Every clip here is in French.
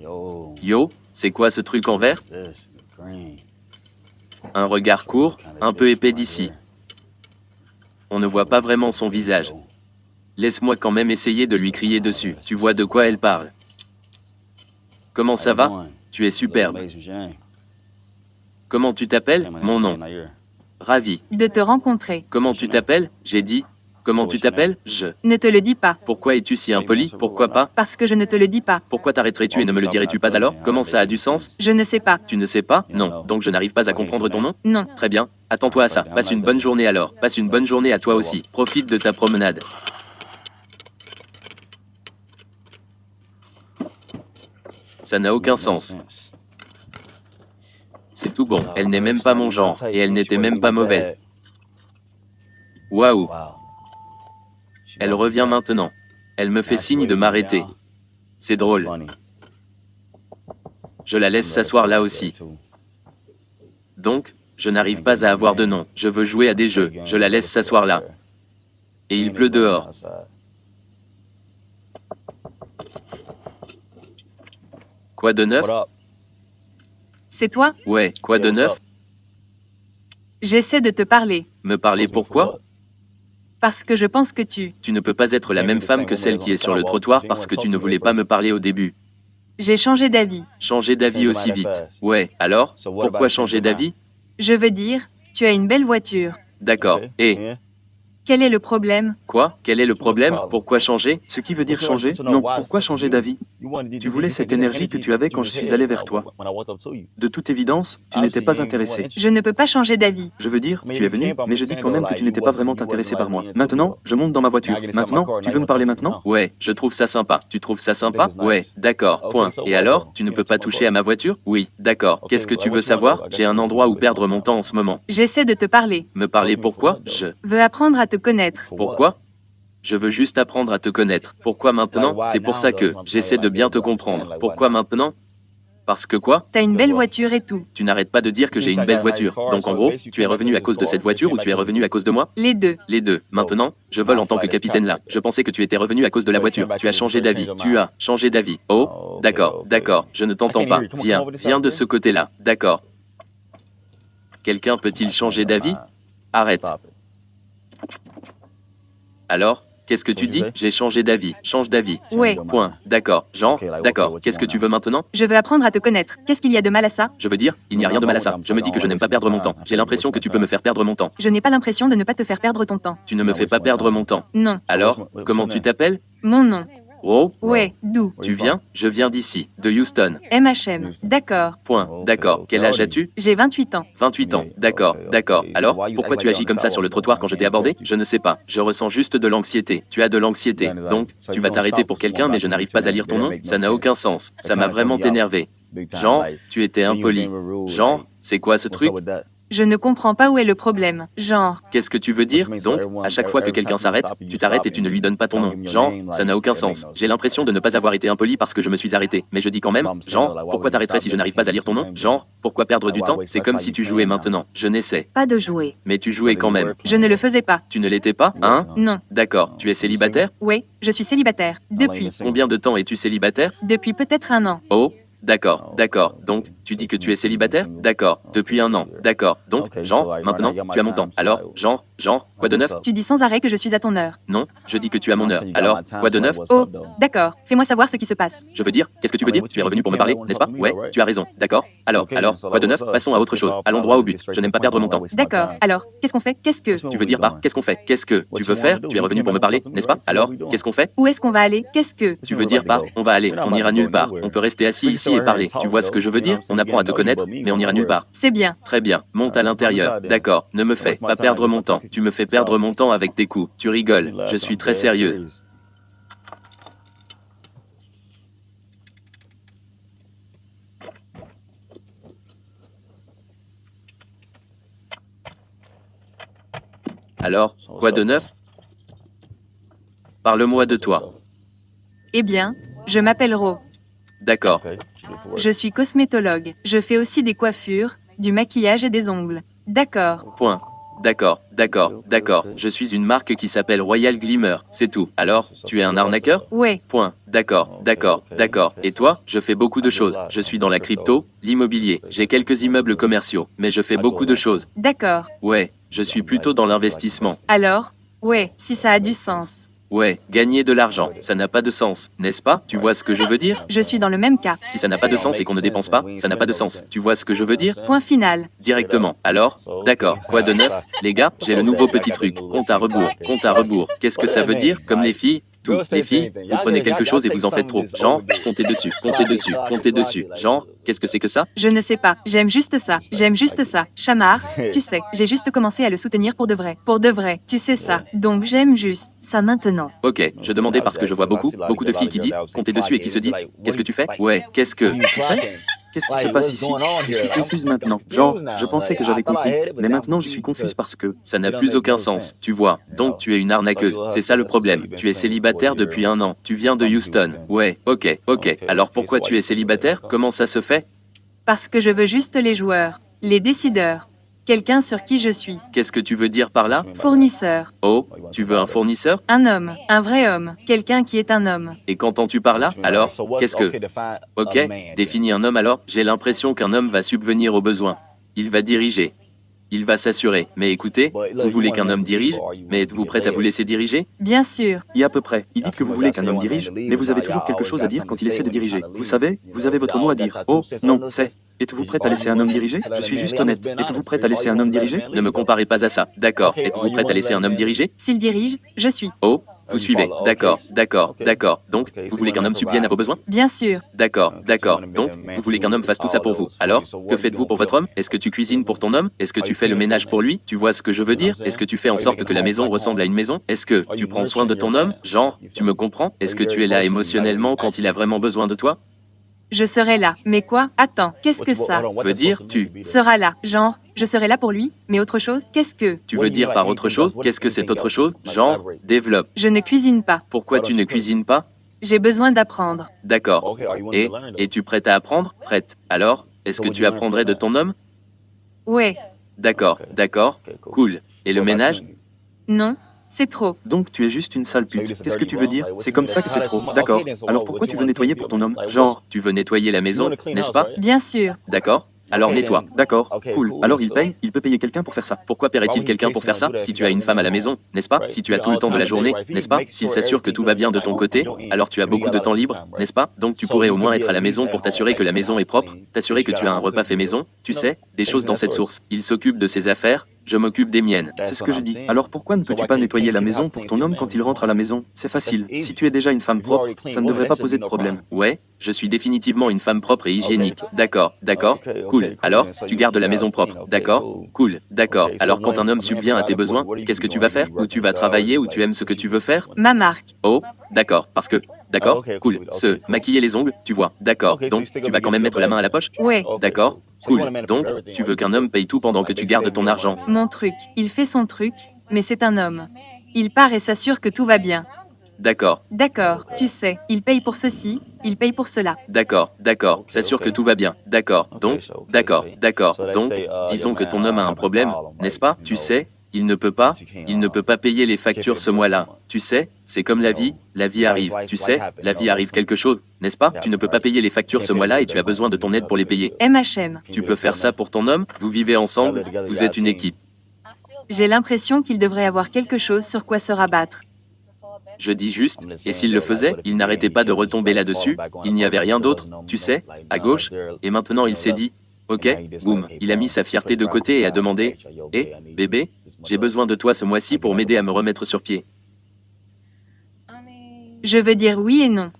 Yo, c'est quoi ce truc en vert? Un regard court, un peu épais d'ici. On ne voit pas vraiment son visage. Laisse-moi quand même essayer de lui crier dessus. Tu vois de quoi elle parle. Comment ça va? Tu es superbe. Comment tu t'appelles? Mon nom. Ravi. De te rencontrer. Comment tu t'appelles? J'ai dit. Comment tu t'appelles? Je. Ne te le dis pas. Pourquoi es-tu si impoli? Pourquoi pas? Parce que je ne te le dis pas. Pourquoi t'arrêterais-tu et ne me le dirais-tu pas alors? Comment ça a du sens? Je ne sais pas. Tu ne sais pas? Non. Donc je n'arrive pas à comprendre ton nom? Non. Très bien. Attends-toi à ça. Passe une bonne journée alors. Passe une bonne journée à toi aussi. Profite de ta promenade. Ça n'a aucun sens. C'est tout bon. Elle n'est même pas mon genre. Et elle n'était même pas mauvaise. Waouh. Elle revient maintenant. Elle me fait signe de m'arrêter. C'est drôle. Je la laisse s'asseoir là aussi. Donc, je n'arrive pas à avoir de nom. Je veux jouer à des jeux. Je la laisse s'asseoir là. Et il pleut dehors. Quoi de neuf? C'est toi? Ouais, quoi de neuf? J'essaie de te parler. Me parler pourquoi? Parce que je pense que tu... Tu ne peux pas être la même femme que celle qui est sur le trottoir parce que tu ne voulais pas me parler au début. J'ai changé d'avis. Changer d'avis aussi vite. Ouais, alors? Pourquoi changer d'avis? Je veux dire, tu as une belle voiture. D'accord. Et Quel est le problème? quoi? Quel est le problème? Pourquoi changer? Ce qui veut dire changer? Non, pourquoi changer d'avis? Tu voulais cette énergie que tu avais quand je suis allé vers toi. De toute évidence, tu n'étais pas intéressé. Je ne peux pas changer d'avis. Je veux dire, tu es venu, mais je dis quand même que tu n'étais pas vraiment intéressé par moi. Maintenant, je monte dans ma voiture. Maintenant, tu veux me parler maintenant? Ouais, je trouve ça sympa. Tu trouves ça sympa? Ouais, d'accord, point. Et alors? Tu ne peux pas toucher à ma voiture? Oui, d'accord. Qu'est-ce que tu veux savoir? J'ai un endroit où perdre mon temps en ce moment. J'essaie de te parler. Me parler pourquoi? Je. Veux apprendre à te connaître. Pourquoi? Je veux juste apprendre à te connaître. Pourquoi maintenant? C'est pour ça que j'essaie de bien te comprendre. Pourquoi maintenant? Parce que quoi? T'as une belle voiture et tout. Tu n'arrêtes pas de dire que j'ai une belle voiture. Donc en gros, tu es revenu à cause de cette voiture ou tu es revenu à cause de moi? Les deux. Les deux. Maintenant, je vole en tant que capitaine là. Je pensais que tu étais revenu à cause de la voiture. Tu as changé d'avis. Tu as changé d'avis. Oh, d'accord, d'accord. Je ne t'entends pas. Viens, viens de ce côté-là. D'accord. Quelqu'un peut-il changer d'avis? Arrête. Alors, qu'est-ce que tu dis? J'ai changé d'avis. Change d'avis. Ouais. Point. D'accord. Genre, d'accord. Qu'est-ce que tu veux maintenant? Je veux apprendre à te connaître. Qu'est-ce qu'il y a de mal à ça? Je veux dire, il n'y a rien de mal à ça. Je me dis que je n'aime pas perdre mon temps. J'ai l'impression que tu peux me faire perdre mon temps. Je n'ai pas l'impression de ne pas te faire perdre ton temps. Tu ne me fais pas perdre mon temps. Non. Alors, comment tu t'appelles? Mon nom. Oh, Ouais. D'où? tu viens? Je viens d'ici, de Houston. MHM. D'accord. Point. D'accord. Quel âge as-tu? J'ai 28 ans. 28 ans. D'accord, d'accord. Alors, pourquoi tu agis comme ça sur le trottoir quand je t'ai abordé? Je ne sais pas. Je ressens juste de l'anxiété. Tu as de l'anxiété. Donc, tu vas t'arrêter pour quelqu'un mais je n'arrive pas à lire ton nom? Ça n'a aucun sens. Ça m'a vraiment énervé. Genre, tu étais impoli. Genre, c'est quoi ce truc? Je ne comprends pas où est le problème. Genre, Qu'est-ce que tu veux dire? Donc, à chaque fois que quelqu'un s'arrête, tu t'arrêtes et tu ne lui donnes pas ton nom. Genre, ça n'a aucun sens. J'ai l'impression de ne pas avoir été impoli parce que je me suis arrêté. Mais je dis quand même, genre, pourquoi t'arrêterais si je n'arrive pas à lire ton nom? Genre, pourquoi perdre du temps? C'est comme si tu jouais maintenant. Je n'essaie. pas de jouer. Mais tu jouais quand même. Je ne le faisais pas. Tu ne l'étais pas, hein? Non. D'accord. Tu es célibataire? Ouais, je suis célibataire. Depuis. Combien de temps es-tu célibataire? Depuis peut-être 1 an. Oh, d'accord, d'accord. Donc, tu dis que tu es célibataire? D'accord. Depuis 1 an. D'accord. Donc, genre, maintenant, tu as mon temps. Alors, genre, quoi de neuf? Tu dis sans arrêt que je suis à ton heure. Non, je dis que tu as mon heure. Alors, quoi de neuf? Oh, d'accord. Fais-moi savoir ce qui se passe. Je veux dire, qu'est-ce que tu veux dire? Tu es revenu pour me parler, n'est-ce pas? Ouais, tu as raison. D'accord. Alors, quoi de neuf? Passons à autre chose. Allons droit au but. Je n'aime pas perdre mon temps. D'accord. Alors, qu'est-ce qu'on fait? Qu'est-ce que... Tu veux dire par qu'est-ce qu'on fait? Qu'est-ce que tu veux faire? Tu es revenu pour me parler, n'est-ce pas? Alors, qu'est-ce qu'on fait? Où est-ce qu'on va aller? Qu'est-ce que... Tu veux dire par on va aller, on ira nulle part. On peut rester assis ici et parler. Tu vois ce que je veux dire? On apprend à te connaître, mais on n'ira nulle part. C'est bien. Très bien, monte à l'intérieur. D'accord, ne me fais pas perdre mon temps. Tu me fais perdre mon temps avec tes coups. Tu rigoles, je suis très sérieux. Alors, quoi de neuf? Parle-moi de toi. Eh bien, je m'appelle Ro. D'accord, Je suis cosmétologue. Je fais aussi des coiffures, du maquillage et des ongles. D'accord. point. D'accord, d'accord, d'accord. Je suis une marque qui s'appelle Royal Glimmer, c'est tout. Alors, tu es un arnaqueur? Ouais. Point. D'accord, d'accord, d'accord. Et toi? Je fais beaucoup de choses. Je suis dans la crypto, l'immobilier. J'ai quelques immeubles commerciaux, mais je fais beaucoup de choses. D'accord. Ouais, je suis plutôt dans l'investissement. Alors? Ouais, si ça a du sens. Ouais, gagner de l'argent, ça n'a pas de sens, n'est-ce pas? Tu vois ce que je veux dire? Je suis dans le même cas. Si ça n'a pas de sens et qu'on ne dépense pas, ça n'a pas de sens. Tu vois ce que je veux dire? Point final. Directement. Alors? D'accord. Quoi de neuf? Les gars, j'ai le nouveau petit truc. Compte à rebours. Compte à rebours. Qu'est-ce que ça veut dire? Comme les filles? Tout. Les filles, vous prenez quelque chose et vous en faites trop. Genre, comptez dessus, comptez dessus, comptez dessus. Genre, qu'est-ce que c'est que ça? Je ne sais pas. J'aime juste ça. J'aime juste ça. Chamar, tu sais, j'ai juste commencé à le soutenir pour de vrai. Pour de vrai. Tu sais ça. Donc j'aime juste ça maintenant. Ok, je demandais parce que je vois beaucoup de filles qui disent, comptez dessus et qui se disent, qu'est-ce que tu fais? Ouais, qu'est-ce que... Tu fais? Qu'est-ce qui se passe ici? Je suis confuse maintenant. Genre, je pensais que j'avais compris, mais maintenant je suis confuse parce que... Ça n'a plus aucun sens, tu vois. Donc tu es une arnaqueuse. C'est ça le problème. Tu es célibataire depuis 1 an. Tu viens de Houston. Ouais, ok, ok. Alors pourquoi tu es célibataire? Comment ça se fait? Parce que je veux juste les joueurs, les décideurs. Quelqu'un sur qui je suis. Qu'est-ce que tu veux dire par là? Fournisseur. Oh, tu veux un fournisseur? Un homme. Un vrai homme. Quelqu'un qui est un homme. Et qu'entends-tu par là? Alors, qu'est-ce que... Ok, définis un homme alors. J'ai l'impression qu'un homme va subvenir aux besoins. Il va diriger. Il va s'assurer. Mais écoutez, vous voulez qu'un homme dirige, mais êtes-vous prête à vous laisser diriger? Bien sûr. Il y a à peu près. Il dit que vous voulez qu'un homme dirige, mais vous avez toujours quelque chose à dire quand il essaie de diriger. Vous savez, vous avez votre mot à dire. Oh, non, c'est... Êtes-vous prête à laisser un homme diriger? Je suis juste honnête. Êtes-vous prête à laisser un homme diriger? Ne me comparez pas à ça. D'accord. Êtes-vous prête à laisser un homme diriger? S'il dirige, je suis. Oh, vous suivez. D'accord, d'accord, d'accord. Donc, vous voulez qu'un homme subvienne à vos besoins? Bien sûr. D'accord, d'accord. Donc, vous voulez qu'un homme fasse tout ça pour vous. Alors, que faites-vous pour votre homme? Est-ce que tu cuisines pour ton homme? Est-ce que tu fais le ménage pour lui? Tu vois ce que je veux dire? Est-ce que tu fais en sorte que la maison ressemble à une maison? Est-ce que tu prends soin de ton homme? Genre, tu me comprends? Est-ce que tu es là émotionnellement quand il a vraiment besoin de toi? Je serai là. Mais quoi? Attends, qu'est-ce que ça Veut dire tu. sera là? Genre, je serai là pour lui, mais autre chose? Qu'est-ce que? Tu veux dire par autre chose? Qu'est-ce que c'est autre chose? Genre, développe. Je ne cuisine pas. Pourquoi tu ne cuisines pas? J'ai besoin d'apprendre. D'accord. Et es-tu prête à apprendre? Prête. Alors, est-ce que tu apprendrais de ton homme? Ouais. D'accord, d'accord. Cool. Et le ménage? Non, c'est trop. Donc tu es juste une sale pute. Qu'est-ce que tu veux dire? C'est comme ça que c'est trop. D'accord. Alors pourquoi tu veux nettoyer pour ton homme? Genre... Tu veux nettoyer la maison, n'est-ce pas? Bien sûr. D'accord. Alors nettoie. D'accord, cool. Alors il paye, il peut payer quelqu'un pour faire ça. Pourquoi paierait-il quelqu'un pour faire ça? Si tu as une femme à la maison, n'est-ce pas? Si tu as tout le temps de la journée, n'est-ce pas? S'il s'assure que tout va bien de ton côté, alors tu as beaucoup de temps libre, n'est-ce pas? Donc tu pourrais au moins être à la maison pour t'assurer que la maison est propre, t'assurer que tu as un repas fait maison, tu sais, des choses dans cette source. Il s'occupe de ses affaires, je m'occupe des miennes. C'est ce que je dis. Alors pourquoi ne peux-tu pas nettoyer la maison pour ton homme quand il rentre à la maison? C'est facile. Si tu es déjà une femme propre, ça ne devrait pas poser de problème. Ouais, je suis définitivement une femme propre et hygiénique. D'accord, d'accord, cool. Alors, tu gardes la maison propre. D'accord, cool, d'accord. Alors quand un homme subvient à tes besoins, qu'est-ce que tu vas faire? Où tu vas travailler, où tu aimes ce que tu veux faire? Ma marque. Oh, d'accord, parce que... D'accord, cool. Se maquiller les ongles, tu vois. D'accord, donc tu vas quand même mettre la main à la poche? Ouais. D'accord, cool. Donc, tu veux qu'un homme paye tout pendant que tu gardes ton argent. Mon truc. Il fait son truc, mais c'est un homme. Il part et s'assure que tout va bien. D'accord, D'accord, tu sais, il paye pour ceci, il paye pour cela. d'accord, d'accord. S'assure que tout va bien. D'accord, donc, d'accord, d'accord. Donc, disons que ton homme a un problème, n'est-ce pas? Tu sais, il ne peut pas payer les factures ce mois-là. Tu sais, c'est comme la vie arrive. Tu sais, la vie arrive quelque chose, n'est-ce pas? Tu ne peux pas payer les factures ce mois-là et tu as besoin de ton aide pour les payer. MHM. Tu peux faire ça pour ton homme, vous vivez ensemble, vous êtes une équipe. J'ai l'impression qu'il devrait avoir quelque chose sur quoi se rabattre. Je dis juste, et s'il le faisait, il n'arrêtait pas de retomber là-dessus, il n'y avait rien d'autre, tu sais, à gauche, et maintenant il s'est dit, ok, boum, il a mis sa fierté de côté et a demandé, eh, bébé, j'ai besoin de toi ce mois-ci pour m'aider à me remettre sur pied. Je veux dire oui et non.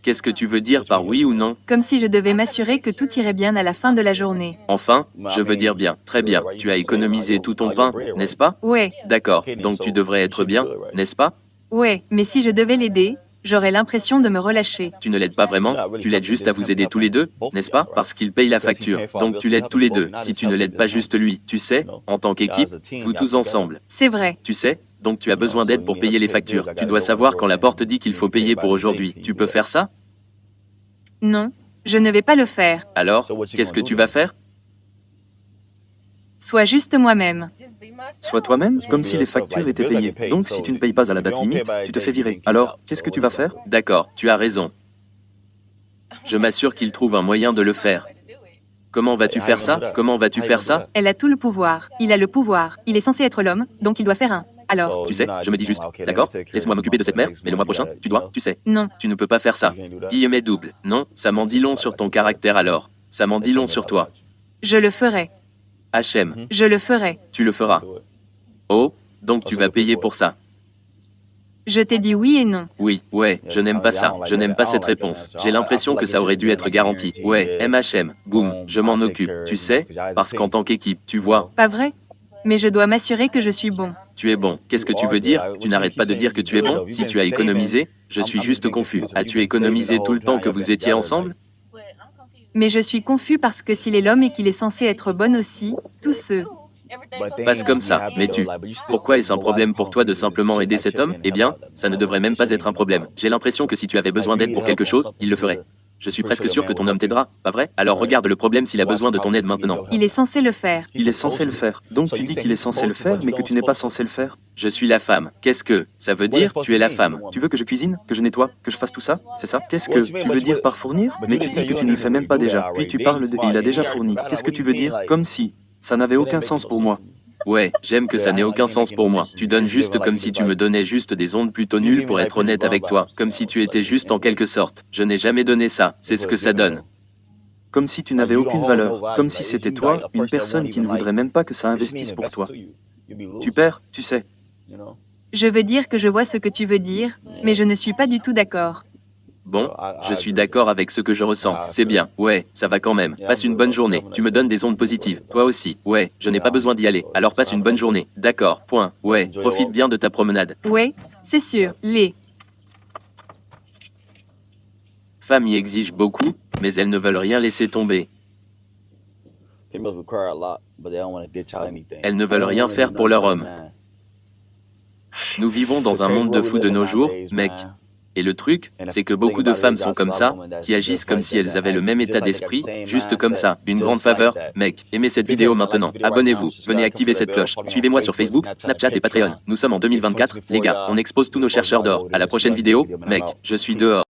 Qu'est-ce que tu veux dire par oui ou non? Comme si je devais m'assurer que tout irait bien à la fin de la journée. Enfin, je veux dire bien, très bien, tu as économisé tout ton pain, n'est-ce pas? Ouais, D'accord, donc tu devrais être bien, n'est-ce pas? ouais, mais si je devais l'aider, j'aurais l'impression de me relâcher. Tu ne l'aides pas vraiment, tu l'aides juste à vous aider tous les deux, n'est-ce pas? Parce qu'il paye la facture, donc tu l'aides tous les deux. Si tu ne l'aides pas juste lui, tu sais, en tant qu'équipe, vous tous ensemble. C'est vrai. Tu sais, donc tu as besoin d'aide pour payer les factures. Tu dois savoir quand la porte dit qu'il faut payer pour aujourd'hui. Tu peux faire ça? Non, je ne vais pas le faire. Alors, qu'est-ce que tu vas faire? Sois juste moi-même. Sois toi-même, comme si les factures étaient payées. Donc si tu ne payes pas à la date limite, tu te fais virer. Alors, qu'est-ce que tu vas faire? D'accord, tu as raison. Je m'assure qu'il trouve un moyen de le faire. Comment vas-tu faire ça? Comment vas-tu faire ça? Elle a tout le pouvoir. Il a le pouvoir. Il est censé être l'homme, donc il doit faire un. Alors, Tu sais, je me dis juste, d'accord, laisse-moi m'occuper de cette mère, mais le mois prochain, tu dois, tu sais. non. Tu ne peux pas faire ça. Guillemets double. Non, ça m'en dit long sur ton caractère alors. Ça m'en dit long sur toi. Je le ferai. HM, Je le ferai. tu le feras. Oh, donc tu vas payer pour ça. Je t'ai dit oui et non. Oui, ouais, je n'aime pas ça. Je n'aime pas cette réponse. J'ai l'impression que ça aurait dû être garanti. Ouais, MHM, boum, je m'en occupe. Tu sais, parce qu'en tant qu'équipe, tu vois, Pas vrai? Mais je dois m'assurer que je suis bon. tu es bon. Qu'est-ce que tu veux dire? Tu n'arrêtes pas de dire que tu es bon? Si tu as économisé, je suis juste confus. As-tu économisé tout le temps que vous étiez ensemble? Mais je suis confus parce que s'il est l'homme et qu'il est censé être bon aussi, tous ceux. Passe comme ça, mais pourquoi est-ce un problème pour toi de simplement aider cet homme? Eh bien, ça ne devrait même pas être un problème. J'ai l'impression que si tu avais besoin d'aide pour quelque chose, il le ferait. Je suis presque sûr que ton homme t'aidera, pas vrai? Alors regarde le problème s'il a besoin de ton aide maintenant. Il est censé le faire. Il est censé le faire. Donc tu dis qu'il est censé le faire, mais que tu n'es pas censé le faire. Je suis la femme. Qu'est-ce que ça veut dire? Tu es la femme. Tu veux que je cuisine, que je nettoie, que je fasse tout ça? C'est ça? Qu'est-ce que tu veux dire par fournir? Mais tu dis que tu ne le fais même pas déjà. Puis tu parles de il a déjà fourni. Qu'est-ce que tu veux dire? Comme si ça n'avait aucun sens pour moi. Ouais, j'aime que ça n'ait aucun sens pour moi. Tu donnes juste comme si tu me donnais juste des ondes plutôt nulles pour être honnête avec toi. Comme si tu étais juste en quelque sorte. Je n'ai jamais donné ça. C'est ce que ça donne. Comme si tu n'avais aucune valeur. Comme si c'était toi, une personne qui ne voudrait même pas que ça investisse pour toi. Tu perds, tu sais. Je veux dire que je vois ce que tu veux dire, mais je ne suis pas du tout d'accord. Bon, je suis d'accord avec ce que je ressens. C'est bien. Ouais, ça va quand même. Passe une bonne journée. Tu me donnes des ondes positives. Toi aussi. Ouais, je n'ai pas besoin d'y aller. Alors passe une bonne journée. D'accord, point. Ouais, profite bien de ta promenade. Ouais, c'est sûr. Les. Femmes y exigent beaucoup, mais elles ne veulent rien laisser tomber. Elles ne veulent rien faire pour leur homme. Nous vivons dans un monde de fous de nos jours, mec. Et le truc, c'est que beaucoup de femmes sont comme ça, qui agissent comme si elles avaient le même état d'esprit, juste comme ça. Une grande faveur, mec, aimez cette vidéo maintenant, abonnez-vous, venez activer cette cloche, suivez-moi sur Facebook, Snapchat et Patreon. Nous sommes en 2024, les gars, on expose tous nos chercheurs d'or. À la prochaine vidéo, mec, je suis dehors.